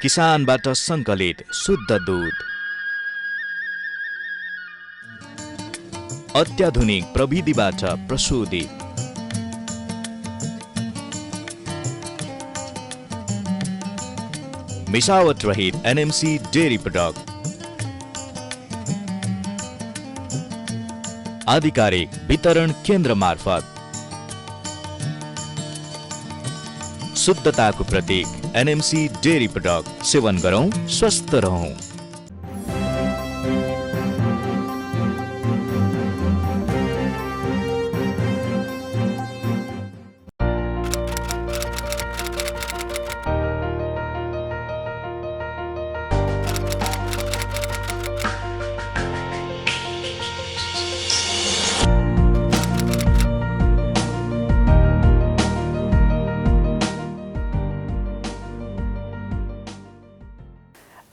किसानबाट सङ्कलित शुद्ध दूध, अत्याधुनिक प्रविधिबाट प्रशोधित, मिसावट रहित एनएमसी डेयरी प्रोडक्ट, आधिकारिक वितरण केन्द्र मार्फत शुद्धताको प्रतीक एनएमसी डेयरी प्रोडक्ट सेवन गरौं, स्वस्थ रहौं।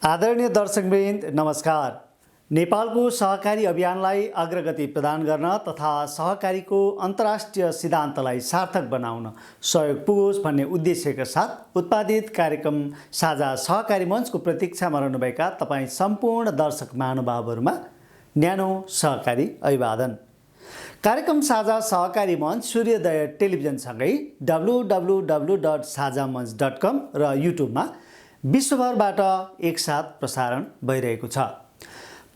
आदरणीय दर्शकवृन्द नमस्कार। नेपालको सहकारी अभियानलाई अग्रगति प्रदान गर्न तथा सहकारीको अन्तर्राष्ट्रिय सिद्धान्तलाई सार्थक बनाउन सहयोग पुगोस् भन्ने उद्देश्यका साथ उत्पादित कार्यक्रम साझा सहकारी मञ्चको प्रतीक्षामा रहनुभएका तपाईँ सम्पूर्ण दर्शक महानुभावहरूमा न्यानो सहकारी अभिवादन। कार्यक्रम साझा सहकारी मञ्च सूर्योदय टेलिभिजनसँगै www.sajamanch.com र युट्युबमा विश्वभरबाट एकसाथ प्रसारण भइरहेको छ।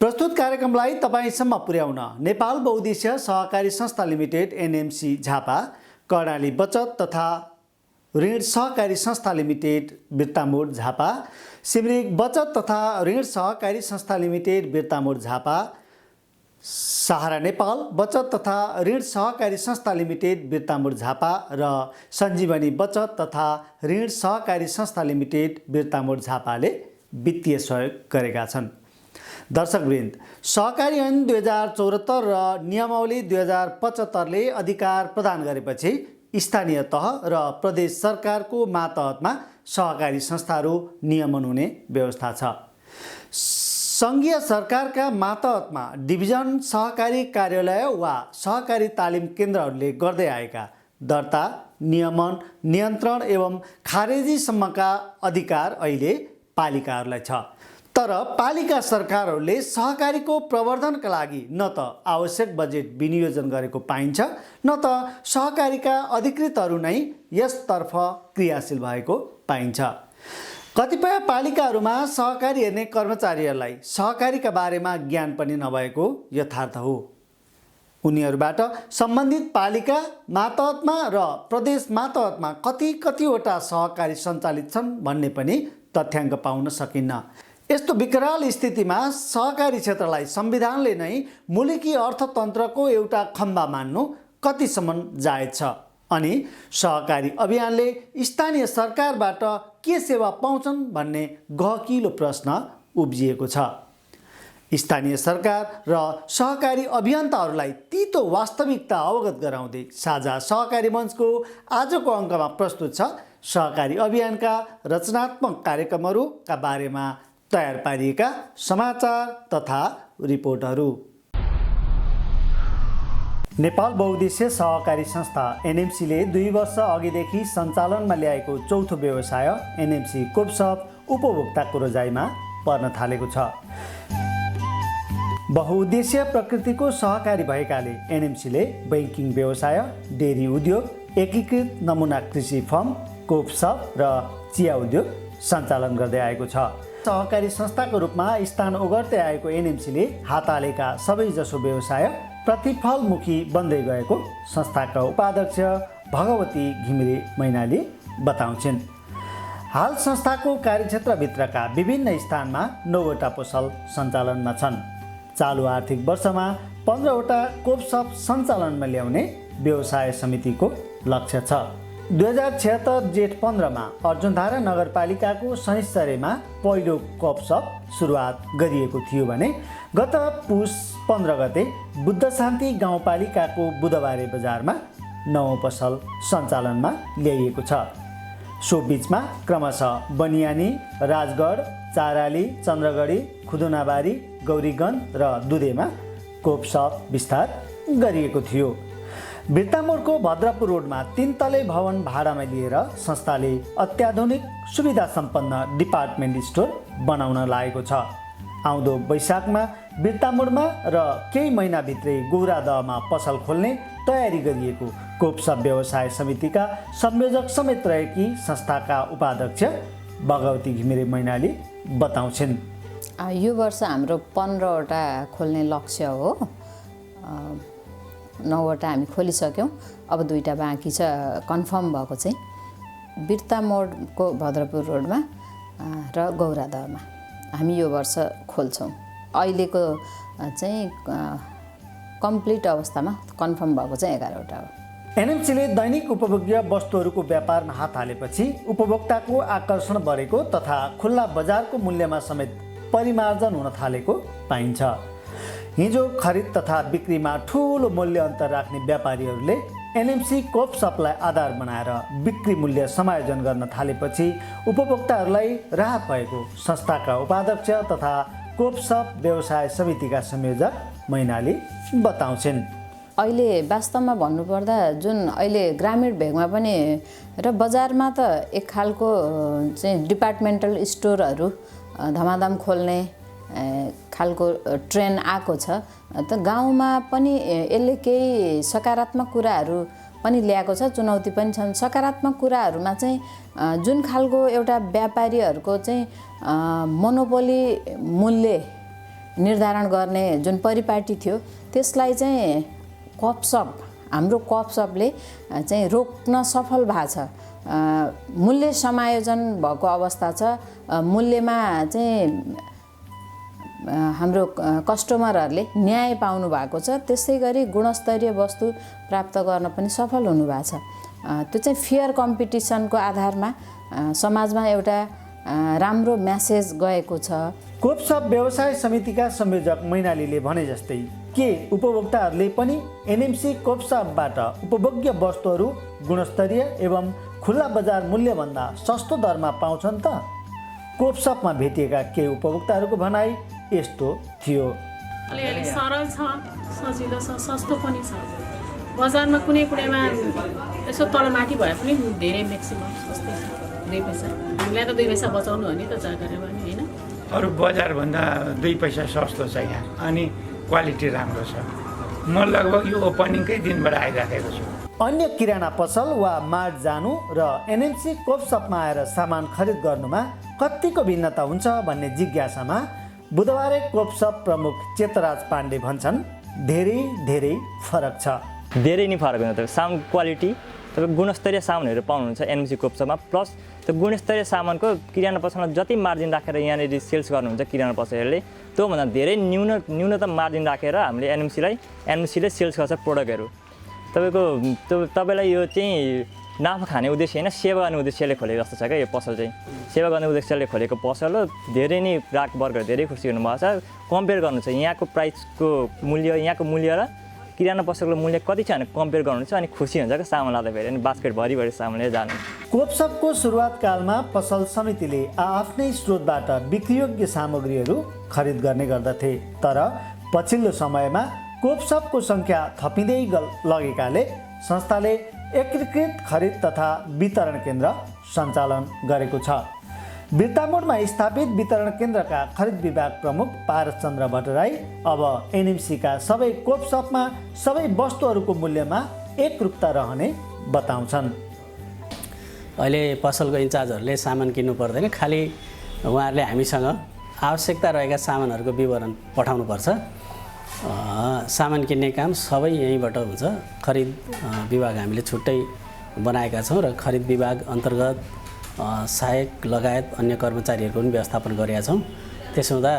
प्रस्तुत कार्यक्रमलाई तपाईसम्म पुर्याउन नेपाल बहुउद्देश्य सहकारी संस्था लिमिटेड एनएमसी झापा, कर्णाली बचत तथा ऋण सहकारी संस्था लिमिटेड बिर्तामोड झापा, सिमरिक बचत तथा ऋण सहकारी संस्था लिमिटेड बिर्तामोड झापा, सहारा नेपाल बचत तथा ऋण सहकारी संस्था लिमिटेड बिर्तामोड झापा र सञ्जीवनी बचत तथा ऋण सहकारी संस्था लिमिटेड बिर्तामोड झापाले वित्तीय सहयोग गरेका छन्। दर्शकवृन्द, सहकारी ऐन 2074 र नियमावली 2075ले अधिकार प्रदान गरेपछि स्थानीय तह र प्रदेश सरकारको मातहतमा सहकारी संस्थाहरू नियमन हुने व्यवस्था छ। सङ्घीय सरकारका मातहतमा डिभिजन सहकारी कार्यालय वा सहकारी तालिम केन्द्रहरूले गर्दै आएका दर्ता, नियमन, नियन्त्रण एवं खारेजीसम्मका अधिकार अहिले पालिकाहरूलाई छ। तर पालिका सरकारहरूले सहकारीको प्रवर्धनका लागि न त आवश्यक बजेट विनियोजन गरेको पाइन्छ, न त सहकारीका अधिकृतहरू नै यसतर्फ क्रियाशील भएको पाइन्छ। कतिपय पालिकाहरूमा सहकारी हेर्ने कर्मचारीहरूलाई सहकारीका बारेमा ज्ञान पनि नभएको यथार्थ हो। उनीहरूबाट सम्बन्धित पालिका मातहतमा र प्रदेश मातहतमा कतिवटा सहकारी सञ्चालित छन् भन्ने पनि तथ्याङ्क पाउन सकिन्न। यस्तो विकराल स्थितिमा सहकारी क्षेत्रलाई संविधानले नै मुलुकी अर्थतन्त्रको एउटा खम्बा मान्नु कतिसम्म जायज छ? अनि सहकारी अभियानले स्थानीय सरकारबाट के सेवा पाउँछन् भन्ने गहकिलो प्रश्न उब्जिएको छ। स्थानीय सरकार र सहकारी अभियन्ताहरूलाई तीतो वास्तविकता अवगत गराउँदै साझा सहकारी मञ्चको आजको अङ्कमा प्रस्तुत छ सहकारी अभियानका रचनात्मक कार्यक्रमहरूका बारेमा तयार पारिएका समाचार तथा रिपोर्टहरू। नेपाल बहुउद्देश्य सहकारी संस्था एनएमसीले 2 वर्ष अघिदेखि सञ्चालनमा ल्याएको चौथो व्यवसाय एनएमसी कोपसप उपभोक्ताको रोजाइमा पर्न थालेको छ। बहुउद्देश्य प्रकृतिको सहकारी भएकाले एनएमसीले बैंकिङ व्यवसाय, डेरी उद्योग, एकीकृत नमुना कृषि फर्म, कोपसप र चिया उद्योग सञ्चालन गर्दै आएको छ। सहकारी संस्थाको रूपमा स्थान ओगट्दै आएको एनएमसीले हात हालेका सबैजसो व्यवसाय प्रतिफलमुखी बन्दै गएको संस्थाका उपाध्यक्ष भगवती घिमिरे मैनाली बताउँछिन्। हाल संस्थाको कार्यक्षेत्रभित्रका विभिन्न स्थानमा 9वटा पसल सञ्चालनमा छन्। चालु आर्थिक वर्षमा 15वटा कोपसप सञ्चालनमा ल्याउने व्यवसाय समितिको लक्ष्य छ। 2076 जेठ 15मा अर्जुनधारा नगरपालिकाको शनिश्चरीमा पहिलो कोपसप सुरुवात गरिएको थियो भने गत पुस 15 गते बुद्ध शान्ति गाउँपालिकाको बुधबारे बजारमा 9औं पसल सञ्चालनमा ल्याइएको छ। सो बीचमा क्रमशः बनियानी, राजगढ, चाराली, चन्द्रगढी, खुदुनाबारी, गौरीगञ्ज र दुधेमा कोपसप विस्तार गरिएको थियो। बिर्तामोडको भद्रपुर रोडमा 3 तले भवन भाडामा लिएर संस्थाले अत्याधुनिक सुविधा सम्पन्न डिपार्टमेन्ट स्टोर बनाउन लागेको छ। आउँदो वैशाखमा बिर्तामोडमा र केही महिनाभित्रै गौरादहमा पसल खोल्ने तयारी गरिएको कोप्सप व्यवसाय समितिका संयोजक समेत रहेकी संस्थाका उपाध्यक्ष भगवती घिमिरे मैनाली बताउँछिन्। यो वर्ष हाम्रो 15वटा खोल्ने लक्ष्य हो। 9वटा हामी खोलिसक्यौँ, अब 2टा बाँकी छ कन्फर्म भएको चाहिँ बिर्तामोडको भद्रपुर रोडमा र गौरादहमा हामी यो वर्ष खोल्छौँ। अहिलेको चाहिँ कम्प्लिट अवस्थामा कन्फर्म भएको चाहिँ 11वटा हो। एनएमसीले दैनिक उपभोग्य वस्तुहरूको व्यापारमा हात हालेपछि उपभोक्ताको आकर्षण बढेको तथा खुल्ला बजारको मूल्यमा समेत परिमार्जन हुन थालेको पाइन्छ। हिजो खरिद तथा बिक्रीमा ठुलो मूल्य अन्तर राख्ने व्यापारीहरूले एनएमसी कोप्सपलाई आधार बनाएर बिक्री मूल्य समायोजन गर्न थालेपछि उपभोक्ताहरूलाई राहत भएको संस्थाका उपाध्यक्ष तथा कोप्सप व्यवसाय समितिका संयोजक मैनाली बताउँछिन्। अहिले वास्तवमा भन्नुपर्दा जुन अहिले ग्रामीण भेगमा पनि र बजारमा त एक खालको चाहिँ डिपार्टमेन्टल स्टोरहरू धमाधम खोल्ने खालको ट्रेन्ड आएको छ, त गाउँमा पनि यसले केही सकारात्मक कुराहरू पनि ल्याएको छ, चुनौती पनि छन्। सकारात्मक कुराहरूमा चाहिँ जुन खालको एउटा व्यापारीहरूको चाहिँ मोनोपोली मूल्य निर्धारण गर्ने जुन परिपाटी थियो त्यसलाई चाहिँ हाम्रो कोप्सपले चाहिँ रोक्न सफल भएको छ। मूल्य समायोजन भएको अवस्था छ। मूल्यमा चाहिँ हाम्रो कस्टमरहरूले न्याय पाउनु भएको छ। त्यसै गरी गुणस्तरीय वस्तु प्राप्त गर्न पनि सफल हुनुभएको छ। त्यो चाहिँ फेयर कम्पिटिसनको आधारमा समाजमा एउटा राम्रो मेसेज गएको छ। कोप्सप व्यवसाय समितिका संयोजक मैनालीले भने जस्तै के उपभोक्ताहरूले पनि एनएमसी कोप्सपबाट उपभोग्य वस्तुहरू गुणस्तरीय एवं खुल्ला बजार मूल्यभन्दा सस्तो दरमा पाउँछन् त? कोप्सपमा भेटिएका केही उपभोक्ताहरूको भनाइ यस्तो थियो। अलिअलि सरल छ, सजिलो छ, सस्तो पनि छ। बजारमा कुनै कुनैमा यसो तलमाथि भए पनि धेरै म्याक्सिमम सस्तै छ। 2 पैसा हामीलाई त 2 पैसा बचाउनु हो नि त जा गरेर पनि हैन। अरू बजारभन्दा 2 पैसा सस्तो छ यहाँ अनि क्वालिटी राम्रो छ। म लगभग यो ओपनिङकै दिनबाट आइराखेको छु। अन्य किराना पसल वा मार्ट जानु र एनएमसी कोप्सपमा आएर सामान खरिद गर्नुमा कतिको भिन्नता हुन्छ भन्ने जिज्ञासामा बुधबारे कोप्सप प्रमुख चेतराज पाण्डे भन्छन् धेरै फरक छ। धेरै नै फरक हुन्छ। साउन्ड क्वालिटी तपाईँ गुणस्तरीय सामानहरू पाउनुहुन्छ एनएमसी कोप्सपमा, प्लस त्यो गुणस्तरीय सामानको किराना पसलमा जति मार्जिन राखेर यहाँनिर सेल्स गर्नुहुन्छ किराना पसलहरूले त्योभन्दा धेरै न्यूनतम मार्जिन राखेर हामीले एनएमसीले सेल्स गर्छ प्रोडक्टहरू। तपाईँलाई यो चाहिँ नाफा खाने उद्देश्य होइन, सेवा गर्ने उद्देश्यले खोलेको जस्तो छ क्या यो पसल चाहिँ। सेवा गर्ने उद्देश्यले खोलेको पसल हो। धेरै नै ग्राहक वर्गहरू धेरै खुसी हुनुभएको छ। कम्पेयर गर्नु छ यहाँको प्राइसको मूल्य, यहाँको मूल्य र किराना पसलको मूल्य कति छ भने कम्पेयर गर्नु छ अनि खुसी हुन्छ क्या सामान लाँदा फेरि, अनि बास्केट भरिभरि सामान लिएर जानु। कोप्सपको सुरुवात कालमा पसल समितिले आफ्नै स्रोतबाट बिक्रीयोग्य सामग्रीहरू खरिद गर्ने गर्दथे, तर पछिल्लो समयमा कोप्सपको सङ्ख्या थपिँदै लगेकाले संस्थाले एकीकृत खरिद तथा वितरण केन्द्र सञ्चालन गरेको छ। बिर्तामोडमा स्थापित वितरण केन्द्रका खरिद विभाग प्रमुख पारसचन्द्र भट्टराई अब एनएमसीका सबै कोप्सपमा सबै वस्तुहरूको मूल्यमा एकरूपता रहने बताउँछन्। अहिले पसलको इन्चार्जहरूले सामान किन्नु पर्दैन, खालि उहाँहरूले हामीसँग आवश्यकता रहेका सामानहरूको विवरण पठाउनुपर्छ। सामान किन्ने काम सबै यहीँबाट हुन्छ। खरिद विभाग हामीले छुट्टै बनाएका छौँ र खरिद विभाग अन्तर्गत सहायक लगायत अन्य कर्मचारीहरूको पनि व्यवस्थापन गरेका छौँ। त्यसो हुँदा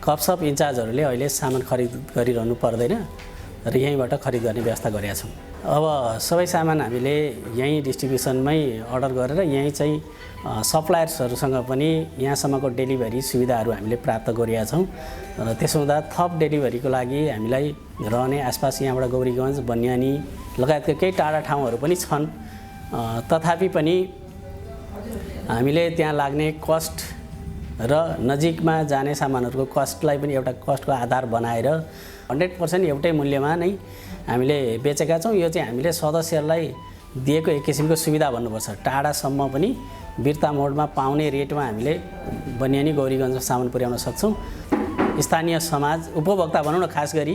कोप्सप इन्चार्जहरूले अहिले सामान खरिद गरिरहनु पर्दैन र यहीँबाट खरिद गर्ने व्यवस्था गरेका छौँ। अब सबै सामान हामीले यहीँ डिस्ट्रिब्युसनमै अर्डर गरेर यहीँ चाहिँ सप्लायर्सहरूसँग पनि यहाँसम्मको डेलिभरी सुविधाहरू हामीले प्राप्त गरेका छौँ र त्यसो हुँदा थप डेलिभरीको लागि हामीलाई रहने आसपास यहाँबाट गौरीगञ्ज, बन्यानी लगायतका केही टाढा ठाउँहरू पनि छन्। तथापि पनि हामीले त्यहाँ लाग्ने कस्ट र नजिकमा जाने सामानहरूको कस्टलाई पनि एउटा कस्टको आधार बनाएर 100% एउटै मूल्यमा नै हामीले बेचेका छौँ। यो चाहिँ हामीले सदस्यहरूलाई दिएको एक किसिमको सुविधा भन्नुपर्छ। टाढासम्म पनि बिर्ता मोडमा पाउने रेटमा हामीले बनियानी गौरीगञ्ज सामान पुर्याउन सक्छौँ। स्थानीय समाज उपभोक्ता भनौँ न, खास गरी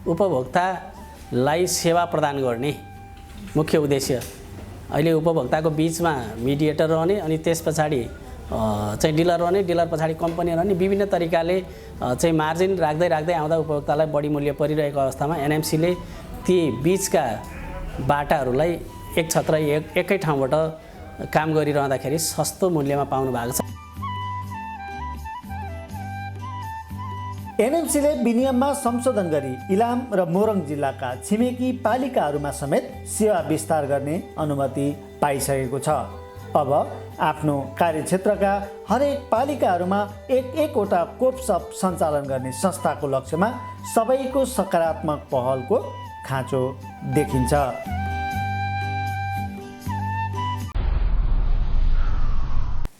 उपभोक्तालाई सेवा प्रदान गर्ने मुख्य उद्देश्य अहिले उपभोक्ताको बिचमा मिडिएटर रहने अनि त्यस पछाडि चाहिँ डिलर रहने, डिलर पछाडि कम्पनी रहने, विभिन्न तरिकाले चाहिँ मार्जिन राख्दै राख्दै आउँदा उपभोक्तालाई बढी मूल्य परिरहेको अवस्थामा एनएमसीले ती बिचका बाटाहरूलाई एक छत्र एकै ठाउँबाट काम गरिरहँदाखेरि सस्तो मूल्यमा पाउनु भएको छ। एनएमसीले विनियममा संशोधन गरी इलाम र मोरङ जिल्लाका छिमेकी पालिकाहरूमा समेत सेवा विस्तार गर्ने अनुमति पाइसकेको छ। अब आफ्नो कार्यक्षेत्रका हरेक पालिकाहरूमा एकवटा कोपसप सञ्चालन गर्ने संस्थाको लक्ष्यमा सबैको सकारात्मक पहलको खाँचो देखिन्छ।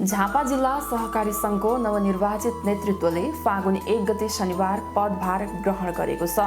झापा जिल्ला सहकारी सङ्घको नवनिर्वाचित नेतृत्वले फागुन 1 गते शनिबार पदभार ग्रहण गरेको छ।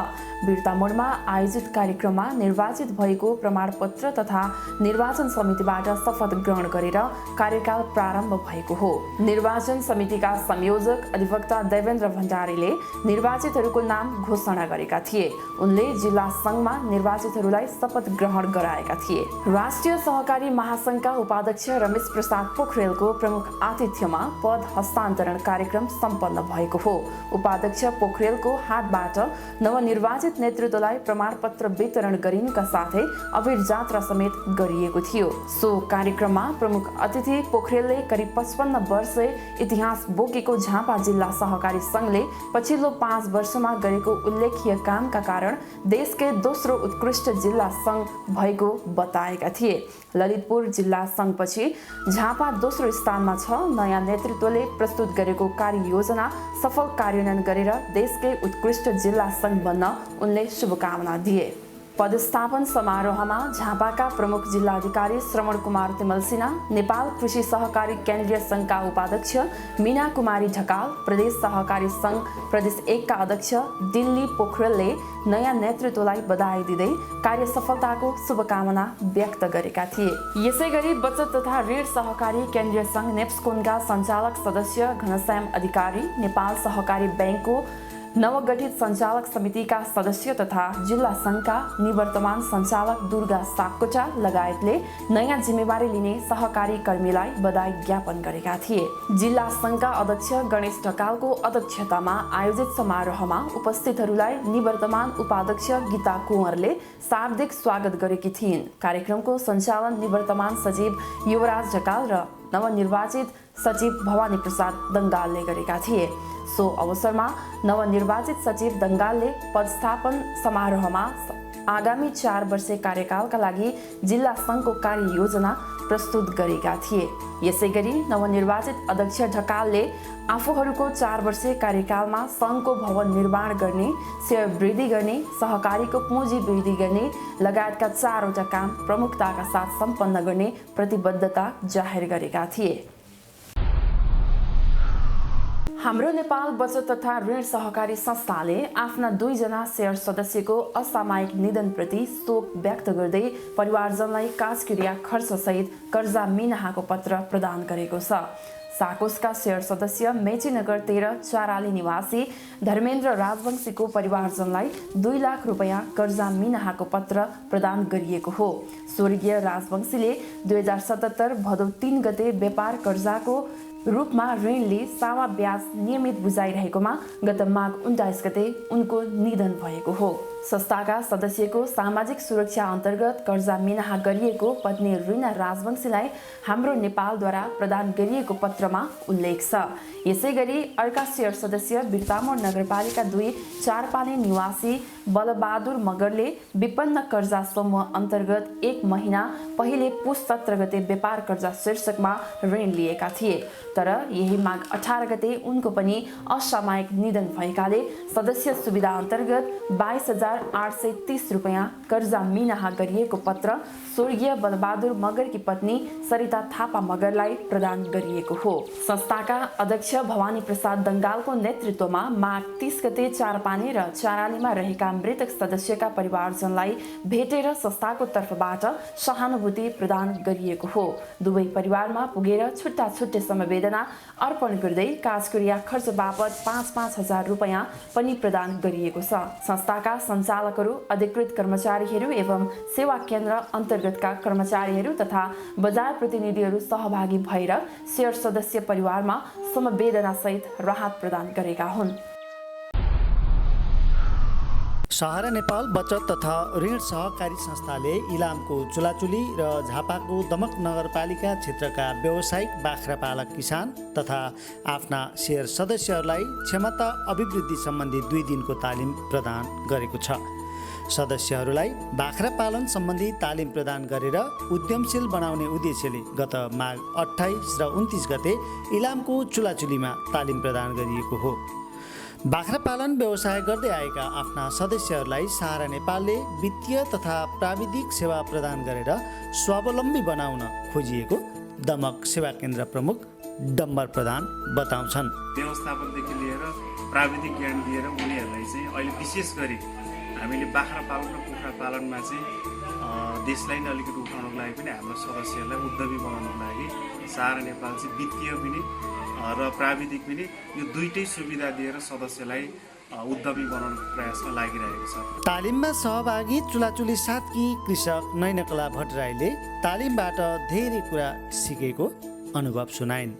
बिर्ता मोडमा आयोजित कार्यक्रममा निर्वाचित भएको प्रमाणपत्र तथा निर्वाचन समितिबाट शपथ ग्रहण गरेर कार्यकाल प्रारम्भ भएको हो। निर्वाचन समितिका संयोजक अधिवक्ता देवेन्द्र भण्डारीले निर्वाचितहरूको नाम घोषणा गरेका थिए। उनले जिल्ला सङ्घमा निर्वाचितहरूलाई शपथ ग्रहण गराएका थिए। राष्ट्रिय सहकारी महासङ्घका उपाध्यक्ष रमेश प्रसाद पोखरेलको प्रमुख आतिथ्यमा पद हस्तान्तरण कार्यक्रम सम्पन्न भएको हो। उपाध्यक्ष पोखरेलको हातबाट नवनिर्वाचित नेतृत्वलाई प्रमाणपत्र वितरण गरिनुका साथै अबीर जात्रा समेत गरिएको थियो। सो कार्यक्रममा प्रमुख अतिथि पोखरेलले करिब 55 वर्ष इतिहास बोकेको झापा जिल्ला सहकारी सङ्घले पछिल्लो 5 वर्षमा गरेको उल्लेख्य कामका कारण देशकै दोस्रो उत्कृष्ट जिल्ला सङ्घ भएको बताएका थिए। ललितपुर जिल्ला सङ्घपछि झापा दोस्रो स्थानमा छ। नयाँ नेतृत्वले प्रस्तुत गरेको कार्ययोजना सफल कार्यान्वयन गरेर देशकै उत्कृष्ट जिल्ला सङ्घ बन्न उनले शुभकामना दिए। पदस्थापन समारोहमा झापाका प्रमुख जिल्लाधिकारी श्रवण कुमार तिमल सिन्हा, नेपाल कृषि सहकारी केन्द्रीय सङ्घका उपाध्यक्ष मीना कुमारी ढकाल, प्रदेश सहकारी सङ्घ प्रदेश 1 का अध्यक्ष दिल्ली पोखरेलले नयाँ नेतृत्वलाई बधाई दिँदै कार्य सफलताको शुभकामना व्यक्त गरेका थिए। यसैगरी बचत तथा ऋण सहकारी केन्द्रीय सङ्घ नेप्स्कोनका सञ्चालक सदस्य घनश्याम अधिकारी, नेपाल सहकारी ब्याङ्कको नवगठित सञ्चालक समितिका सदस्य तथा जिल्ला सङ्घका निवर्तमान सञ्चालक दुर्गा सापकोटा लगायतले नयाँ जिम्मेवारी लिने सहकारी कर्मीलाई बधाई ज्ञापन गरेका थिए। जिल्ला सङ्घका अध्यक्ष गणेश ढकालको अध्यक्षतामा आयोजित समारोहमा उपस्थितहरूलाई निवर्तमान उपाध्यक्ष गीता कुँवरले शाब्दिक स्वागत गरेकी थिइन्। कार्यक्रमको सञ्चालन निवर्तमान सचिव युवराज ढकाल र नवनिर्वाचित सचिव भवानी प्रसाद दङ्गालले गरेका थिए। सो अवसरमा नवनिर्वाचित सचिव दङ्गालले पदस्थापन समारोहमा आगामी 4 वर्षे कार्यकालका लागि जिल्ला सङ्घको कार्ययोजना प्रस्तुत गरेका थिए। यसैगरी नवनिर्वाचित अध्यक्ष ढकालले आफूहरूको 4 वर्षे कार्यकालमा सङ्घको भवन निर्माण गर्ने, सेयर वृद्धि गर्ने, सहकारीको पुँजी वृद्धि गर्ने लगायतका 4वटा काम प्रमुखताका साथ सम्पन्न गर्ने प्रतिबद्धता जाहेर गरेका थिए। हाम्रो नेपाल बचत तथा ऋण सहकारी संस्थाले आफ्ना 2 जना सेयर सदस्यको असामयिक निधनप्रति शोक व्यक्त गर्दै परिवारजनलाई काजक्रिया खर्चसहित कर्जा मिनाहाको पत्र प्रदान गरेको छ। साकोसका सेयर सदस्य मेचीनगर 13 चाराली निवासी धर्मेन्द्र राजवंशीको परिवारजनलाई 2 लाख रुपैयाँ कर्जा मिनाहाको पत्र प्रदान गरिएको हो। स्वर्गीय राजवंशीले 2077 भदौ 3 गते व्यापार कर्जाको रूपमा ऋण लिई सावा ब्याज नियमित बुझाइरहेकोमा गत माघ 29 गते उनको निधन भएको हो। संस्थाका सदस्यको सामाजिक सुरक्षा अन्तर्गत कर्जा मिनाहा गरिएको पत्नी रीना राजवंशीलाई हाम्रो नेपालद्वारा प्रदान गरिएको पत्रमा उल्लेख छ। यसैगरी अर्का सेयर सदस्य बिर्तामोड नगरपालिका 2 चारपाने निवासी बलबहादुर मगरले विपन्न कर्जा समूह अन्तर्गत 1 महिना पहिले पुस 17 गते व्यापार कर्जा शीर्षकमा ऋण लिएका थिए, तर यही माघ 18 गते उनको पनि असामयिक निधन भएकाले सदस्य सुविधा अन्तर्गत 22,000 6,830 रुपियाँ कर्जा मिनाहा गरिएको पत्र स्वर्गीय बलबहादुर मगरकी पत्नी सरिता थापा मगरलाई प्रदान गरिएको हो। संस्थाका अध्यक्ष भवानी प्रसाद दङ्गालको नेतृत्वमा माघ 30 गते चारपानी र चारालीमा रहेका मृतक सदस्यका परिवारजनलाई भेटेर संस्थाको तर्फबाट सहानुभूति प्रदान गरिएको हो। दुवै परिवारमा पुगेर छुट्टा छुट्टै समवेदना अर्पण गर्दै काजक्रिया खर्च बापत 5-5 हजार रुपियाँ पनि प्रदान गरिएको छ। संस्थाका सञ्चालकहरू, अधिकृत कर्मचारीहरू एवं सेवा केन्द्र अन्तर्गतका कर्मचारीहरू तथा बजार प्रतिनिधिहरू सहभागी भएर शेयर सदस्य परिवारमा समवेदनासहित राहत प्रदान गरेका हुन्। सहारा नेपाल बचत तथा ऋण सहकारी संस्थाले इलामको चुलाचुली र झापाको दमक नगरपालिका क्षेत्रका व्यावसायिक बाख्रा पालक किसान तथा आफ्ना शेयर सदस्यहरूलाई क्षमता अभिवृद्धि सम्बन्धी 2 दिनको तालिम प्रदान गरेको छ। सदस्यहरूलाई बाख्रा पालन सम्बन्धी तालिम प्रदान गरेर उद्यमशील बनाउने उद्देश्यले गत माघ 28 र 29 गते इलामको चुलाचुलीमा तालिम प्रदान गरिएको हो। बाख्रा पालन व्यवसाय गर्दै आएका आफ्ना सदस्यहरूलाई सहारा नेपालले वित्तीय तथा प्राविधिक सेवा प्रदान गरेर स्वावलम्बी बनाउन खोजिएको दमक सेवा केन्द्र प्रमुख डम्बर प्रधान बताउँछन्। व्यवस्थापनदेखि लिएर प्राविधिक ज्ञान दिएर उनीहरूलाई चाहिँ अहिले विशेष गरी हामीले बाख्रा पालन र कुखुरा पालनमा चाहिँ देशलाई नै अलिकति उठाउनको लागि पनि हाम्रो सदस्यहरूलाई उद्यमी बनाउनको लागि सहारा नेपाल चाहिँ वित्तीय पनि र प्राविधिक पनि यो दुईटै सुविधा दिएर सदस्यलाई उद्यमी बनाउनको प्रयासमा लागिरहेको छ। तालिममा सहभागी चुलाचुली साथकी कृषक नैनकला भट्टराईले तालिमबाट धेरै कुरा सिकेको अनुभव सुनाइन्।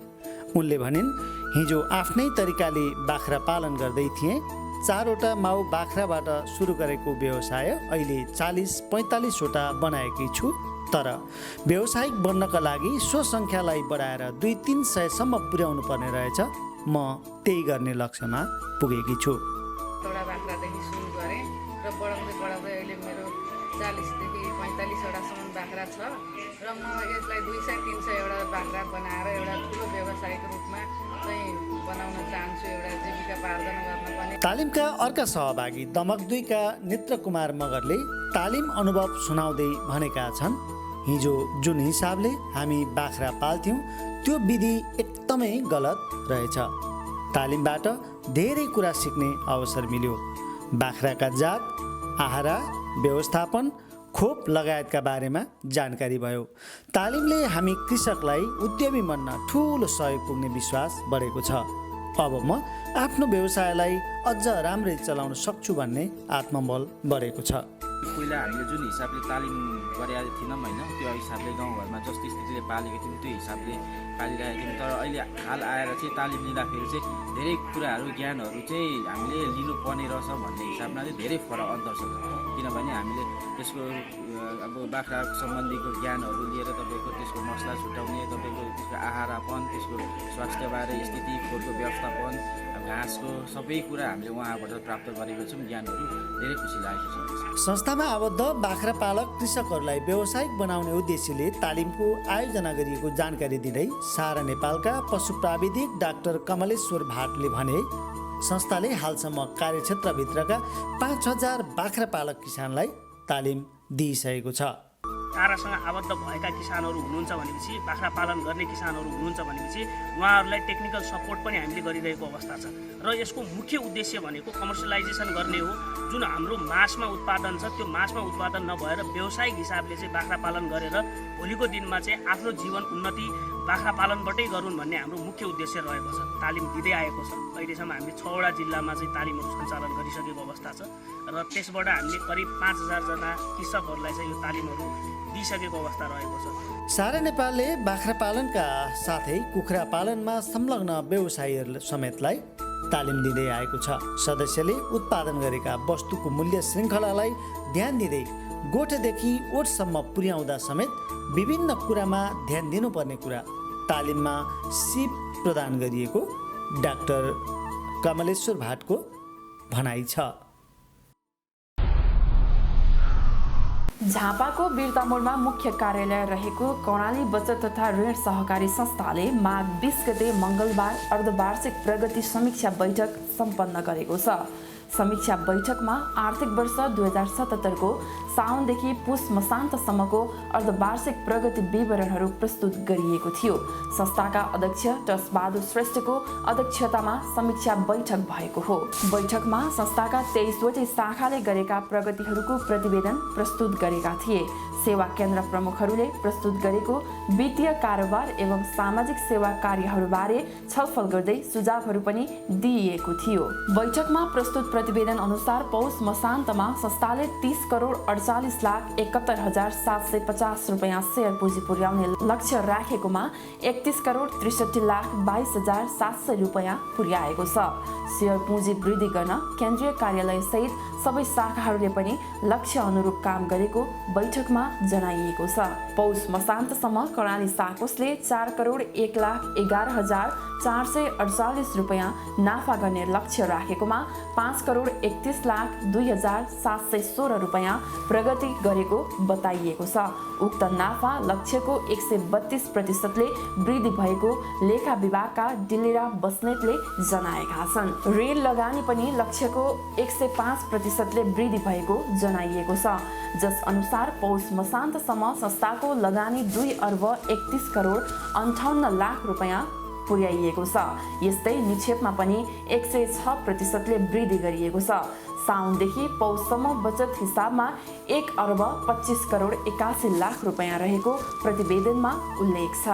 उनले भनिन्, हिजो आफ्नै तरिकाले बाख्रा पालन गर्दै थिएँ। 4वटा माउ बाख्राबाट सुरु गरेको व्यवसाय अहिले 40-45 वटा बनाएकै छु। तर व्यावसायिक बन्नका लागि सो सङ्ख्यालाई बढाएर 200-300 सम्म पुर्याउनु पर्ने रहेछ। म त्यही गर्ने लक्ष्यमा पुगेकी छु। एउटा बाख्रादेखि सुरु गरेँ र बढाउँदै अहिले मेरो 40देखि 45 वटासम्म बाख्रा छ र म यसलाई 200-300 एउटा बाख्रा बनाएर एउटा ठुलो व्यावसायिक रूपमा चाहिँ बनाउन चाहन्छु, एउटा जीविका पार्जन गर्न पनि। तालिमका अर्का सहभागी दमक 2 का नेत्र कुमार मगरले तालिम अनुभव सुनाउँदै भनेका छन्, हिजो जुन हिसाबले हामी बाख्रा पाल्थ्यौँ त्यो विधि एकदमै गलत रहेछ। तालिमबाट धेरै कुरा सिक्ने अवसर मिल्यो। बाख्राका जात, आहारा, व्यवस्थापन, खोप लगायतका बारेमा जानकारी भयो। तालिमले हामी कृषकलाई उद्यमी बन्न ठुलो सहयोग पुग्ने विश्वास बढेको छ। अब म आफ्नो व्यवसायलाई अझ राम्ररी चलाउन सक्छु भन्ने आत्मबल बढेको छ। पहिला हामीले जुन हिसाबले तालिम गरेका थिएनौँ होइन, त्यो हिसाबले गाउँघरमा जस्तो स्थितिले पालेको थियौँ त्यो हिसाबले पालिरहेका थियौँ। तर अहिले हाल आएर चाहिँ तालिम लिँदाखेरि चाहिँ धेरै कुराहरू ज्ञानहरू चाहिँ हामीले लिनुपर्ने रहेछ भन्ने हिसाबमा चाहिँ धेरै फरक अन्तर छ। किनभने हामीले त्यसको अब बाख्रा सम्बन्धीको ज्ञानहरू लिएर तपाईँको त्यसको मसला छुट्याउने, तपाईँको त्यसको आहारापन, त्यसको स्वास्थ्यबारे स्थिति, खोरको व्यवस्थापन, घाँसको सबै कुरा हामीले उहाँबाट प्राप्त गरेको छौँ। ज्ञानहरू धेरै खुसी लागेको छ। संस्थामा आबद्ध बाख्रा पालक कृषकहरूलाई व्यावसायिक बनाउने उद्देश्यले तालिमको आयोजना गरिएको जानकारी दिँदै सहारा नेपालका पशु प्राविधिक डाक्टर कमलेश्वर भाटले भने, संस्थाले हालसम्म कार्यक्षेत्रभित्रका 5000 बाख्रा पालक किसानलाई तालिम दिइसकेको छ। सहारासँग आबद्ध भएका किसानहरू हुनुहुन्छ भनेपछि, बाख्रा पालन गर्ने किसानहरू हुनुहुन्छ भनेपछि उहाँहरूलाई टेक्निकल सपोर्ट पनि हामीले गरिरहेको अवस्था छ। र यसको मुख्य उद्देश्य भनेको कमर्सियलाइजेसन गर्ने हो। जुन हाम्रो मासमा उत्पादन छ त्यो मासमा उत्पादन नभएर व्यावसायिक हिसाबले चाहिँ बाख्रा पालन गरेर भोलिको दिनमा चाहिँ आफ्नो जीवन उन्नति बाख्रा पालनबाटै गरून् भन्ने हाम्रो मुख्य उद्देश्य रहेको छ। तालिम दिँदै आएको छ। अहिलेसम्म हामीले 6 वटा जिल्लामा चाहिँ तालिमहरू सञ्चालन गरिसकेको अवस्था छ र त्यसबाट हामीले करिब 5000 जना कृषकहरूलाई चाहिँ यो तालिमहरू दिइसकेको अवस्था रहेको छ। सहारा नेपालले बाख्रा पालनका साथै कुखुरा पालनमा संलग्न व्यवसायीहरू समेतलाई तालिम दिँदै आएको छ। सदस्यले उत्पादन गरेका वस्तुको मूल्य श्रृङ्खलालाई ध्यान दिँदै गोठदेखि ओठसम्म पुर्याउँदा समेत विभिन्न कुरामा ध्यान दिनुपर्ने कुरा तालिममा सिप प्रदान गरिएको डाक्टर कमलेश्वर भाटको भनाइ छ। झापाको बिर्तामोडमा मुख्य कार्यालय रहेको कर्णाली बचत तथा ऋण सहकारी संस्थाले माघ 20 गते मङ्गलबार अर्धवार्षिक प्रगति समीक्षा बैठक सम्पन्न गरेको छ। समीक्षा बैठकमा आर्थिक वर्ष 2077 को साउनदेखि पुस मसान्तसम्मको अर्धवार्षिक प्रगति विवरणहरू प्रस्तुत गरिएको थियो। संस्थाका अध्यक्ष टसबहादुर श्रेष्ठको अध्यक्षतामा समीक्षा बैठक भएको हो। बैठकमा संस्थाका 23वटै शाखाले गरेका प्रगतिहरूको प्रतिवेदन प्रस्तुत गरेका थिए। सेवा केन्द्र प्रमुखहरूले प्रस्तुत गरेको वित्तीय कारोबार एवं सामाजिक सेवा कार्यहरूबारे छलफल गर्दै सुझावहरू पनि दिइएको थियो। बैठकमा प्रस्तुत प्रतिवेदन अनुसार पौष मसान्तमा संस्थाले 30,48,71,750 रुपैयाँ सेयर पुँजी पुर्याउने लक्ष्य राखेकोमा 31,63,22,700 रुपैयाँ पुर्याएको छ। सेयर पुँजी वृद्धि गर्न केन्द्रीय कार्यालय सहित सबै शाखाहरूले पनि लक्ष्य अनुरूप काम गरेको बैठकमा जनाइएको छ। पौष मसान्तसम्म कर्णाली साकोसले 4,11,11,448 रुपैयाँ नाफा गर्ने लक्ष्य राखेकोमा 5,31,02,716 रुपैयाँ प्रगति गरेको बताइएको छ। उक्त नाफा लक्ष्यको 132%ले वृद्धि भएको लेखा विभागका डिलिरा बस्नेतले जनाएका छन्। ऋण लगानी पनि लक्ष्यको 105%ले वृद्धि भएको जनाइएको छ, जस अनुसार पौष मसान्तसम्म संस्थाको लगानी 2,31,58,00,000 रुपैयाँ पुर्याइएको छ। यस्तै निक्षेपमा पनि 106%ले वृद्धि गरिएको छ। साउनदेखि पौषसम्म बचत हिसाबमा 1,25,81,00,000 रुपैयाँ रहेको प्रतिवेदनमा उल्लेख छ।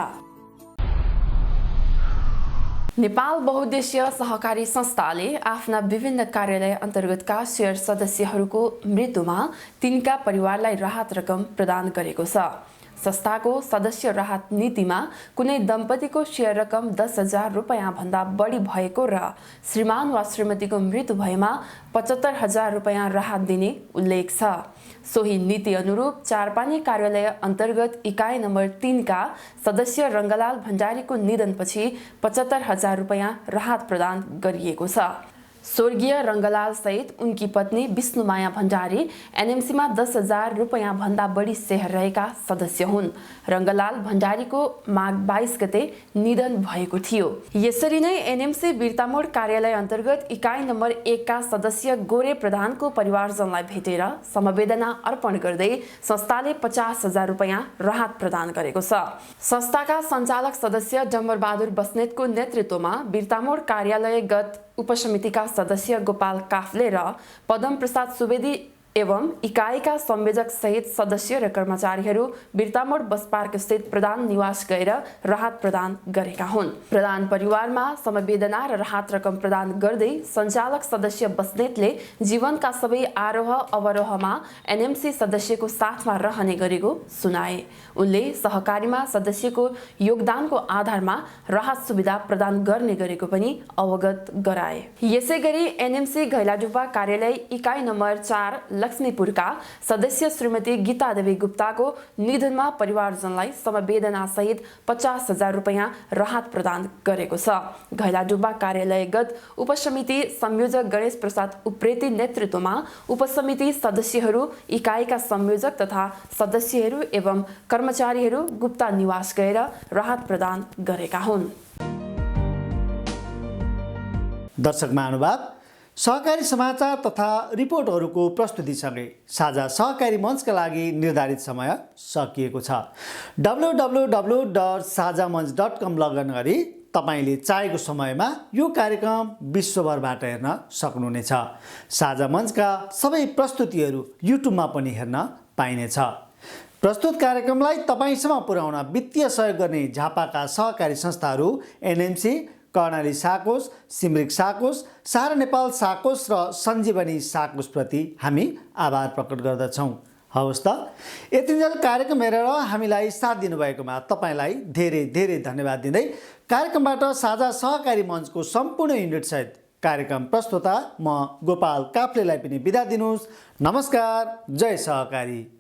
नेपाल बहुद्देश्य सहकारी संस्थाले आफ्ना विभिन्न कार्यालय अन्तर्गतका शेयर सदस्यहरूको मृत्युमा तिनका परिवारलाई राहत रकम प्रदान गरेको छ। संस्थाको सदस्य राहत नीतिमा कुनै दम्पतिको शेयर रकम 10,000 रुपैयाँ भन्दा बढी भएको र श्रीमान वा श्रीमतीको मृत्यु भएमा 75,000 रुपैयाँ राहत दिने उल्लेख छ। सोही नीति अनुरूप चारपानी कार्यालय अन्तर्गत इकाइ नम्बर 3 का सदस्य रङ्गलाल भण्डारीको निधनपछि 75,000 रुपैयाँ राहत प्रदान गरिएको छ। स्वर्गीय रङ्गलाल सहित उनकी पत्नी विष्णुमाया भण्डारी एनएमसीमा 10,000 रुपैयाँ भन्दा बढी सेयर रहेका सदस्य हुन्। रङ्गलाल भण्डारीको माघ 22 गते निधन भएको थियो। यसरी नै एनएमसी बिर्तामोड कार्यालय अन्तर्गत इकाइ नम्बर 1 का सदस्य गोरे प्रधानको परिवारजनलाई भेटेर समवेदना अर्पण गर्दै संस्थाले 50,000 रुपैयाँ राहत प्रदान गरेको छ। संस्थाका सञ्चालक सदस्य डम्बरबहादुर बस्नेतको नेतृत्वमा बिर्तामोड कार्यालयगत उपसमितिका सदस्य गोपाल काफ्ले र पदम प्रसाद सुवेदी एवं इकाइका संयोजक सहित सदस्य र कर्मचारीहरू बिर्तामोड बस पार्क स्थित प्रधान निवास गएर राहत प्रदान गरेका हुन्। प्रधान परिवारमा समवेदना र राहत रकम प्रदान गर्दै सञ्चालक सदस्य बस्नेतले जीवनका सबै आरोह अवरोहमा एनएमसी सदस्यको साथमा रहने गरेको सुनाए। उनले सहकारीमा सदस्यको योगदानको आधारमा राहत सुविधा प्रदान गर्ने गरेको पनि अवगत गराए। यसैगरी एनएमसी घैलाडुपा कार्यालय इकाइ नम्बर 4 लक्ष्मीपुरका सदस्य श्रीमती गीता देवी गुप्ताको निधनमा परिवारजनलाई समवेदना सहित 50,000 रुपैयाँ राहत प्रदान गरेको छ। घैलाडुबा कार्यालयगत उपसमिति संयोजक गणेश प्रसाद उप्रेती नेतृत्वमा उपसमिति सदस्यहरू, इकाइका संयोजक तथा सदस्यहरू एवं कर्मचारीहरू गुप्ता निवास गएर राहत प्रदान गरेका हुन्। दर्शक महानुभाव, सहकारी समाचार तथा रिपोर्टहरूको प्रस्तुतिसँगै साझा सहकारी मञ्चका लागि निर्धारित समय सकिएको छ। www.sajamanch.com लगइन गरी तपाईले चाहेको समयमा यो कार्यक्रम विश्वभरबाट हेर्न सक्नुहुनेछ। साझा मञ्चका सबै प्रस्तुतिहरू युट्युबमा पनि हेर्न पाइनेछ। प्रस्तुत कार्यक्रमलाई तपाईसम्म पुर्याउन वित्तीय सहयोग गर्ने झापाका सहकारी संस्थाहरू एनएमसी, कर्णाली साकोस, सिमरिक साकोस, सारा नेपाल साकोस र सञ्जीवनी साकोस प्रति हामी आभार प्रकट गर्दछौँ। हवस् त, यतिन्जेल कार्यक्रम हेरेर हामीलाई साथ दिनुभएकोमा तपाईँलाई धेरै धेरै धन्यवाद दिँदै कार्यक्रमबाट साझा सहकारी मञ्चको सम्पूर्ण युनिटसहित कार्यक्रम प्रस्तुता म गोपाल काफ्लेलाई पनि बिदा दिनुहोस्। नमस्कार, जय सहकारी।